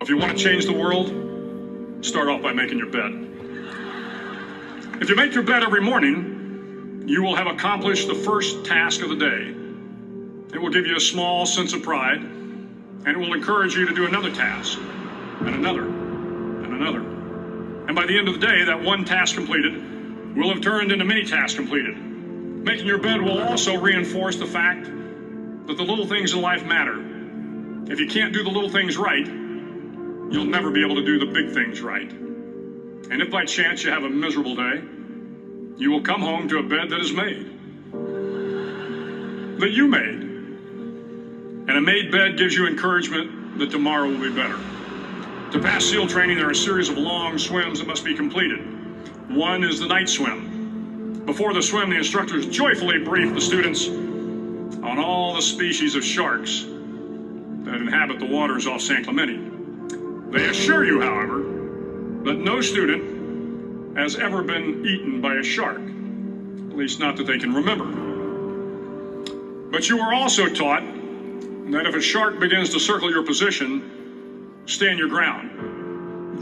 If you want to change the world, start off by making your bed. If you make your bed every morning, you will have accomplished the first task of the day. It will give you a small sense of pride, and it will encourage you to do another task, and another, and another. And by the end of the day, that one task completed will have turned into many tasks completed. Making your bed will also reinforce the fact that the little things in life matter. If you can't do the little things right, you'll never be able to do the big things right. And if by chance you have a miserable day, you will come home to a bed that is made. That you made. And a made bed gives you encouragement that tomorrow will be better. To pass SEAL training, there are a series of long swims that must be completed. One is the night swim. Before the swim, the instructors joyfully brief the students on all the species of sharks that inhabit the waters off San Clemente. They assure you, however, that no student has ever been eaten by a shark, at least not that they can remember. But you are also taught that if a shark begins to circle your position, stand your ground.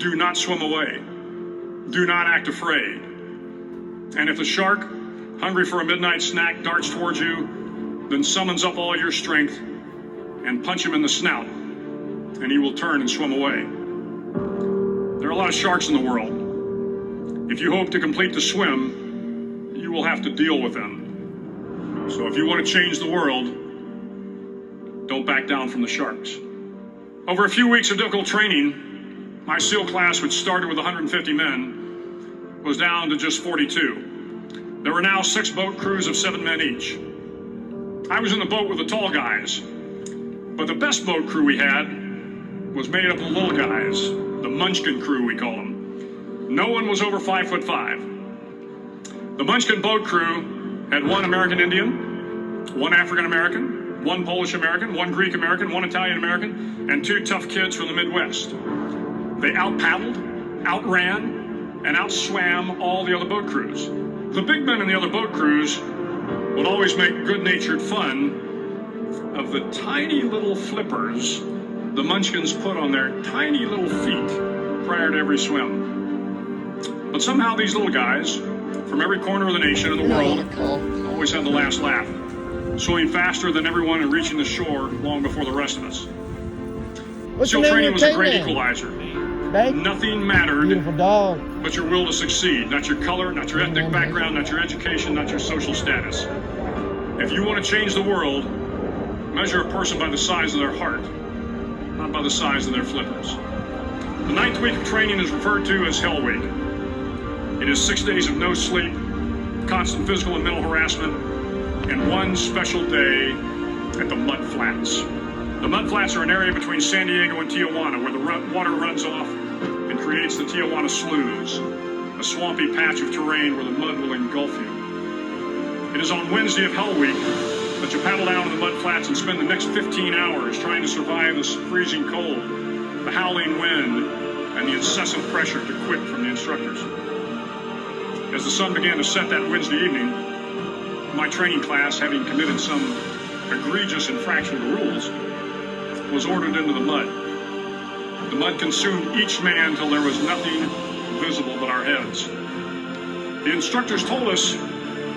Do not swim away. Do not act afraid. And if the shark, hungry for a midnight snack, darts towards you, then summons up all your strength and punch him in the snout, and he will turn and swim away. There are a lot of sharks in the world. If you hope to complete the swim, you will have to deal with them. So if you want to change the world, don't back down from the sharks. Over a few weeks of difficult training, my SEAL class, which started with 150 men, was down to just 42. There were now 6 boat crews of 7 men each. I was in the boat with the tall guys, but the best boat crew we had was made up of little guys, the Munchkin crew, we call them. No one was over 5'5". The Munchkin boat crew had 1 American Indian, 1 African American, 1 Polish American, 1 Greek American, 1 Italian American, and 2 tough kids from the Midwest. They out-paddled, outran, and outswam all the other boat crews. The big men in the other boat crews would always make good-natured fun of the tiny little flippers the Munchkins put on their tiny little feet prior to every swim. But somehow these little guys from every corner of the nation and the world always had the last laugh, swimming faster than everyone and reaching the shore long before the rest of us. SEAL training was a great equalizer. Nothing mattered but your will to succeed, not your color, not your ethnic background, not your education, not your social status. If you want to change the world, measure a person by the size of their heart, not by the size of their flippers. The 9th week of training is referred to as Hell Week. It is 6 days of no sleep, constant physical and mental harassment, and 1 special day at the Mud Flats. The Mud Flats are an area between San Diego and Tijuana where the water runs off and creates the Tijuana Sloughs, a swampy patch of terrain where the mud will engulf you. It is on Wednesday of Hell Week that you paddle down to the Mud Flats and spend the next 15 hours trying to survive the freezing cold, the howling wind, and the incessant pressure to quit from the instructors. As the sun began to set that Wednesday evening, my training class, having committed some egregious infraction of the rules, was ordered into the mud. The mud consumed each man till there was nothing visible but our heads. The instructors told us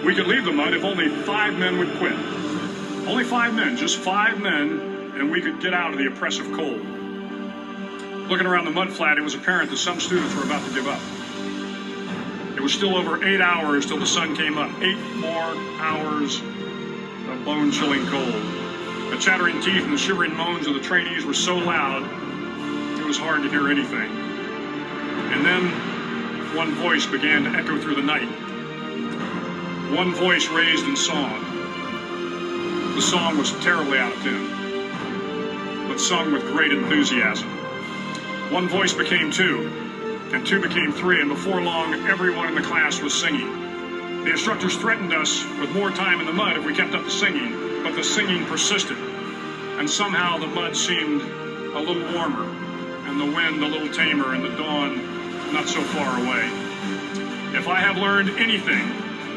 we could leave the mud if only 5 men would quit. Only 5 men, just 5 men, and we could get out of the oppressive cold. Looking around the mud flat, it was apparent that some students were about to give up. It was still over 8 hours till the sun came up. 8 more hours of bone-chilling cold. The chattering teeth and the shivering moans of the trainees were so loud, it was hard to hear anything. And then one voice began to echo through the night. One voice raised in song. The song was terribly out of tune, but sung with great enthusiasm. One voice became 2, and 2 became 3, and before long, everyone in the class was singing. The instructors threatened us with more time in the mud if we kept up the singing, but the singing persisted, and somehow the mud seemed a little warmer, and the wind a little tamer, and the dawn not so far away. If I have learned anything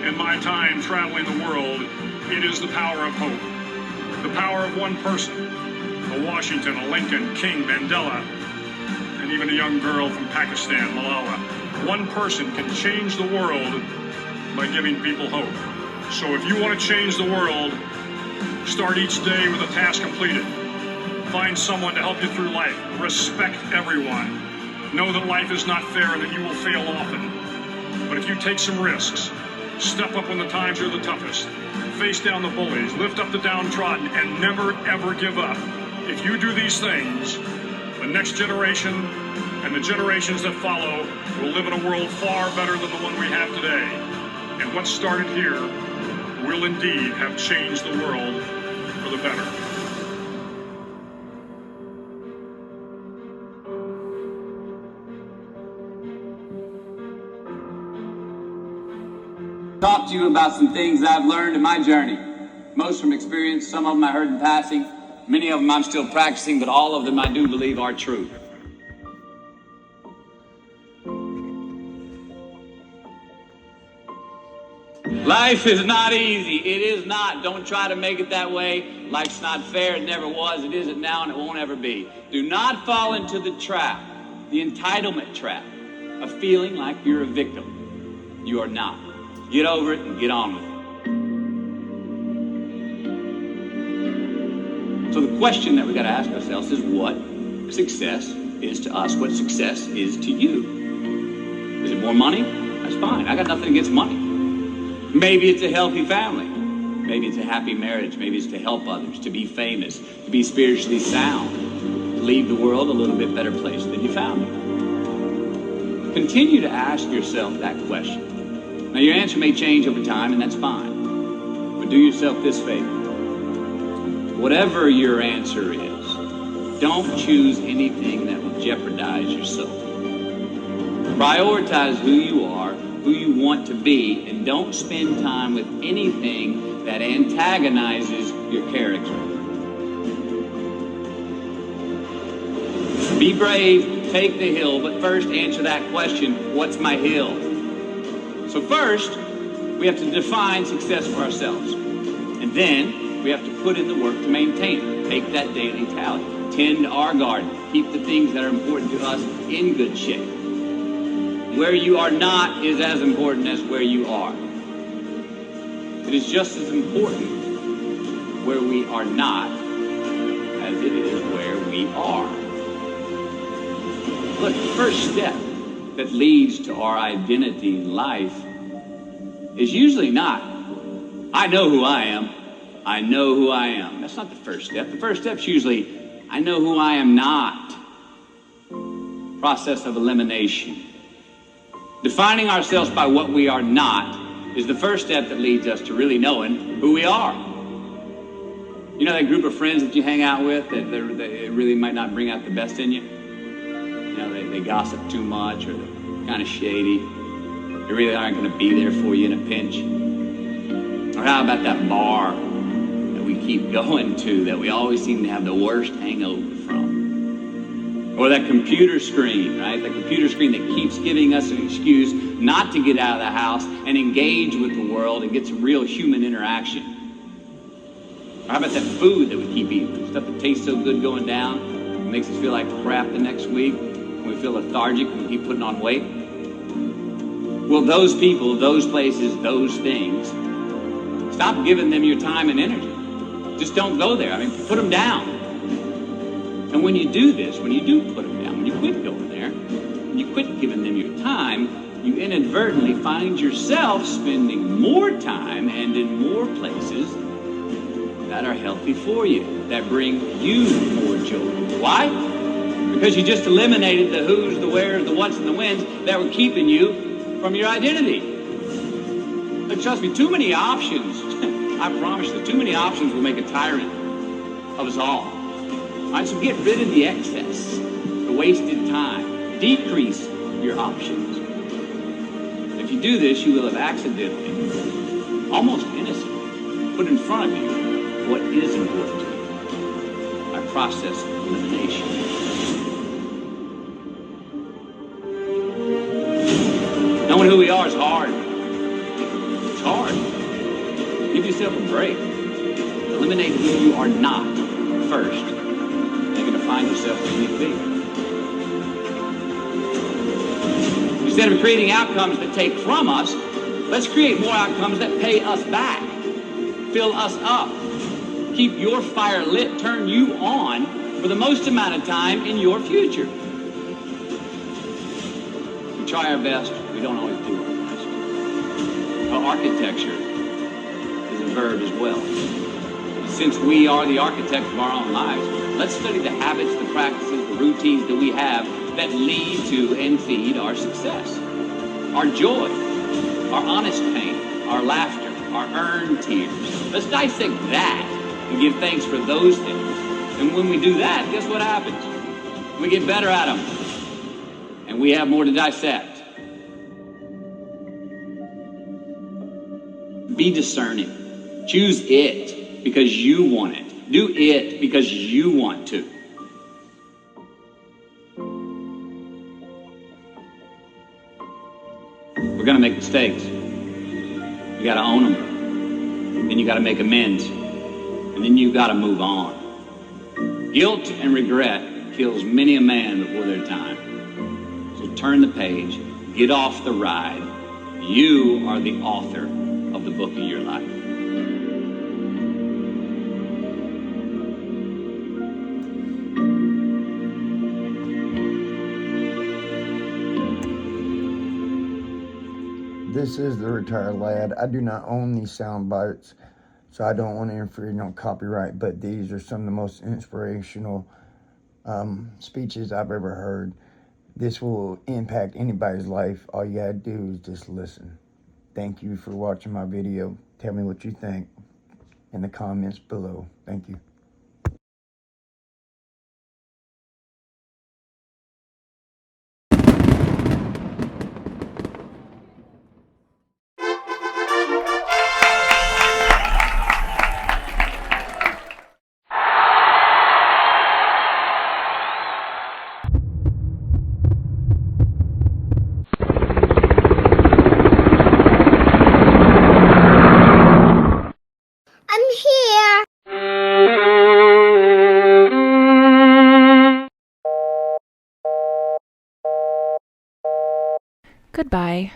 in my time traveling the world, it is the power of hope. The power of one person, a Washington, a Lincoln, King, Mandela, and even a young girl from Pakistan, Malala. One person can change the world by giving people hope. So if you want to change the world, start each day with a task completed. Find someone to help you through life. Respect everyone. Know that life is not fair and that you will fail often. But if you take some risks, step up when the times are the toughest, face down the bullies, lift up the downtrodden, and never ever give up. If you do these things, the next generation and the generations that follow will live in a world far better than the one we have today. And what started here will indeed have changed the world for the better. Talk to you about some things I've learned in my journey. Most from experience, some of them I heard in passing, many of them I'm still practicing, but all of them I do believe are true. Life is not easy. It is not. Don't try to make it that way. Life's not fair. It never was. It isn't now, and it won't ever be. Do not fall into the trap, the entitlement trap, of feeling like you're a victim. You are not. Get over it and get on with it. So the question that we got to ask ourselves is what success is to us, what success is to you. Is it more money? That's fine. I got nothing against money. Maybe it's a healthy family. Maybe it's a happy marriage. Maybe it's to help others, to be famous, to be spiritually sound, to leave the world a little bit better place than you found it. Continue to ask yourself that question. Now, your answer may change over time, and that's fine. But do yourself this favor. Whatever your answer is, don't choose anything that will jeopardize your soul. Prioritize who you are, who you want to be, and don't spend time with anything that antagonizes your character. Be brave, take the hill, but first answer that question, what's my hill? So first, we have to define success for ourselves. And then we have to put in the work to maintain it. Take that daily tally. Tend our garden. Keep the things that are important to us in good shape. Where you are not is as important as where you are. It is just as important where we are not as it is where we are. Look, the first step that leads to our identity in life is usually not, I know who I am. I know who I am. That's not the first step. The first step's usually, I know who I am not. Process of elimination. Defining ourselves by what we are not is the first step that leads us to really knowing who we are. You know that group of friends that you hang out with that really might not bring out the best in you? You know, they gossip too much, or they're kind of shady. They really aren't going to be there for you in a pinch. Or how about that bar that we keep going to that we always seem to have the worst hangover from? Or that computer screen, right? The computer screen that keeps giving us an excuse not to get out of the house and engage with the world and get some real human interaction. Or how about that food that we keep eating? Stuff that tastes so good going down, it makes us feel like crap the next week. We feel lethargic and we keep putting on weight. Well, those people, those places, those things, stop giving them your time and energy. Just don't go there. I mean, put them down. And when you do this, when you do put them down, when you quit going there, when you quit giving them your time, you inadvertently find yourself spending more time and in more places that are healthy for you, that bring you more joy. Why? Because you just eliminated the who's, the where's, the what's, and the when's that were keeping you from your identity. But trust me, too many options, I promise you, too many options will make a tyrant of us all. All right, so get rid of the excess, the wasted time. Decrease your options. If you do this, you will have accidentally, almost innocently, put in front of you what is important to you by process of elimination. Knowing who we are is hard. It's hard. Give yourself a break. Eliminate who you are not first. You're going to find yourself who you need to be. Instead of creating outcomes that take from us, let's create more outcomes that pay us back, fill us up, keep your fire lit, turn you on for the most amount of time in your future. We try our best, we don't always do our best. Well, architecture is a verb as well. Since we are the architects of our own lives, let's study the habits, the practices, the routines that we have that lead to and feed our success. Our joy, our honest pain, our laughter, our earned tears. Let's dissect that and give thanks for those things. And when we do that, guess what happens? We get better at them. And we have more to dissect. Be discerning. Choose it because you want it. Do it because you want to. We're going to make mistakes. You got to own them. Then you got to make amends. And then you got to move on. Guilt and regret kills many a man before their time. So turn the page. Get off the ride. You are the author of the book of your life. This is the Retired Lad. I do not own these sound bites, so I don't want to infringe on copyright, but these are some of the most inspirational speeches I've ever heard. This will impact anybody's life. All you gotta do is just listen. Thank you for watching my video. Tell me what you think in the comments below. Thank you. Goodbye.